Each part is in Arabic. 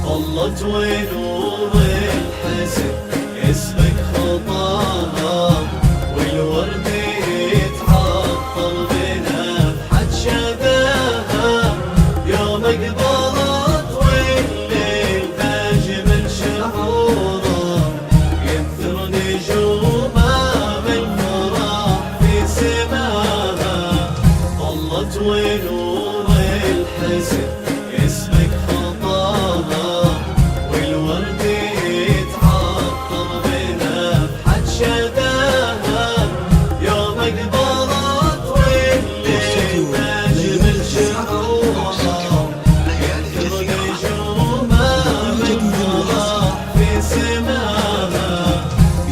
ظلت ونور الحزن يسبق خطاها، والورد يتعطر بنفحة شذاها. يوم اقبلت والليل اجمل شعوره، ينثر نجومها بالفرح في سماها. ظلت ونور الحزن يسبق خطاها، والورد يتعطر بنفحة شذاها. يوم اقبلت والليل اجمل شعورها، ينثر نجومها بالفرح في سماها.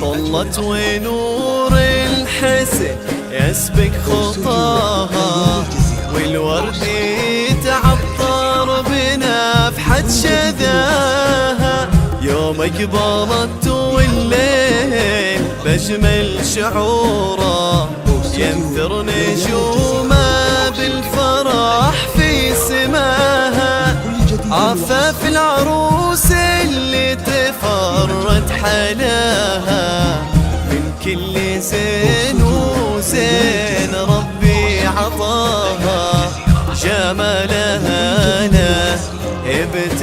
ظلت ونور الحزن يسبق خطاها، والورد يتعطر بنفحة شذاها. يوم اقبلت والليل بجمل شعوره، ينثر نجومه بالفرح في سماها. عفاف العروس اللي تفرد حلاها، من كل زين وزين ربي عطاها. جمالها لا هبة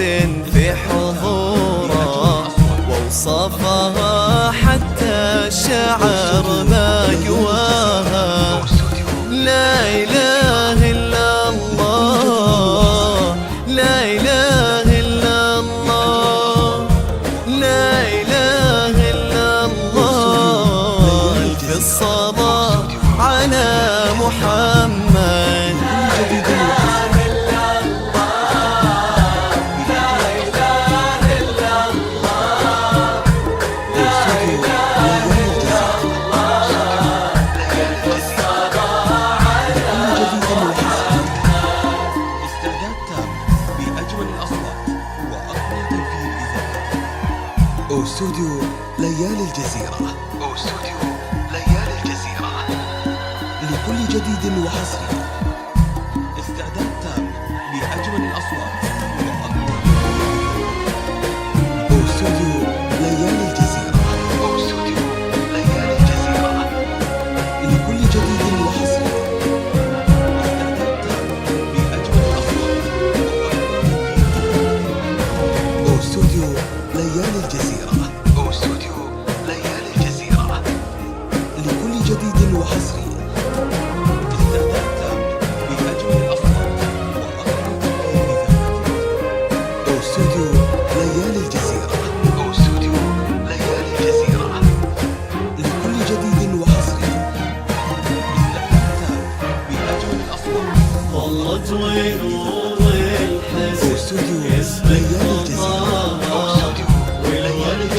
في حضوره، ووصفها حتى الشعر ما يواها. لا إله إلا الله، لا إله إلا الله، لا إله إلا الله. في الصلاة على محمد. استوديو ليالي الجزيرة. استوديو ليالي الجزيرة لكل جديد وحصري. استعداد تام بأجمل الأصوات استوديو ليالي الجزيرة. استوديو ليالي الجزيرة لكل جديد وحصري. استعداد تام بأجمل الأصوات استوديو ليالي الجزيرة. استوديو ليالي الجزيرة لكل جديد وحصري. استعداد تام بأجمل الأصوات استوديو ليالي الجزيرة. استوديو ليالي الجزيرة لكل جديد وحصري. استعداد تام بأجمل الأصوات. ظلت ونور الحزن استوديو يسبق ليالي الجزيرة. والورد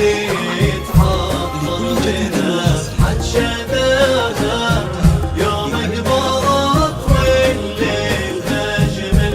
يتعطر بنفحة شذاها. يوم اقبلت والليل اجمل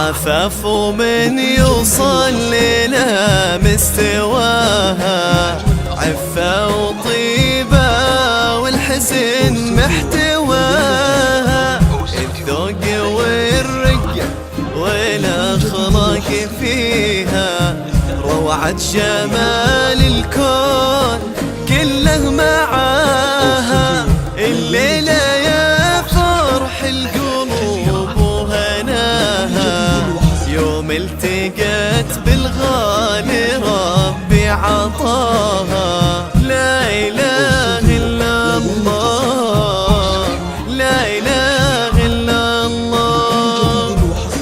عفاف ومن يوصل لنا مستواها، عفة وطيبة والحزن محتواها، الذوق والرقة والأخلاق فيها، روعة جمال الكون كله معاها. الليلة يا فرح القلوب وهناها، يوم التقت بالغالي ربي عطاها. لا إله إلا الله، لا إله إلا الله،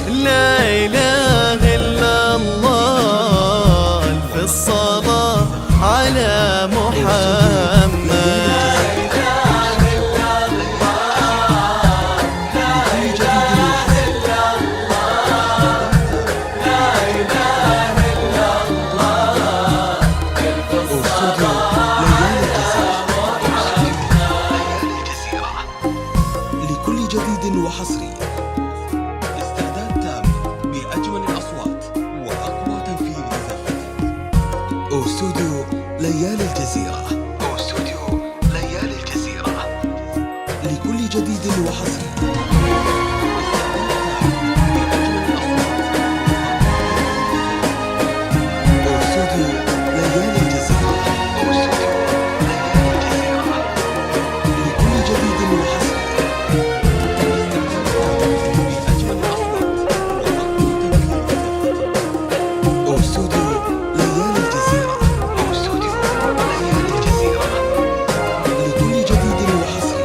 لا إله إلا الله. في الصلاة على محمد. لكل جديد وحصري استعداد تام بأجمل الأصوات وأقوى تنفيذ إضافي. استوديو ليالي الجزيرة. استوديو ليالي الجزيرة لكل جديد وحصري. استوديو ليالي الجزيرة. لكل جديد وحصري. استوديو ليالي الجزيرة. لكل جديد وحصري. استوديو ليالي الجزيرة. لكل جديد وحصري.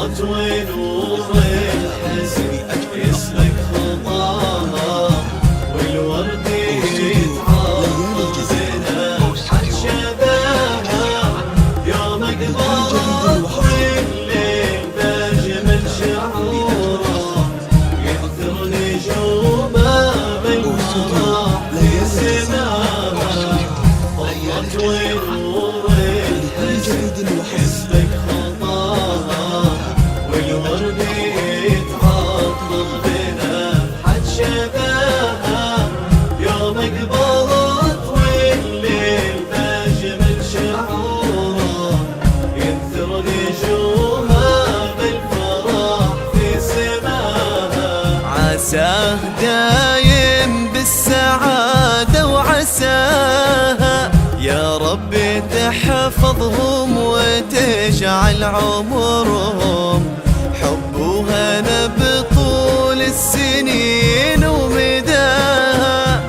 ظلت ونور الحزن يسلك خطاها، والورد يتعاطى حشباها، يوم اقبضت والليل بأجمل شعوره، يكثر نجومه بالفرح في سماها. ظلت ونور الحزن يسلك خطاها، والورد يتعطر بنفحة شباها، يوم اقبضت والليل بأجمل شعوره، ينثر نجومها بالفرح في سماها. عساه دايم بالسعادة وعساها، يا رب تحفظهم وتجعل عمرهم حب وهنا بطول السنين ومداها.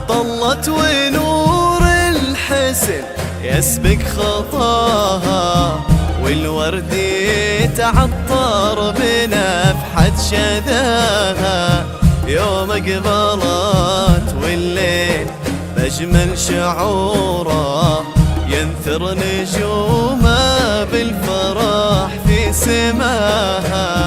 طلت ونور الحسن يسبق خطاها، والورد يتعطر بنفحة شذاها، يوم اقبلت والليل بأجمل شعوره، ينثر نجومه بالفرح في سماها.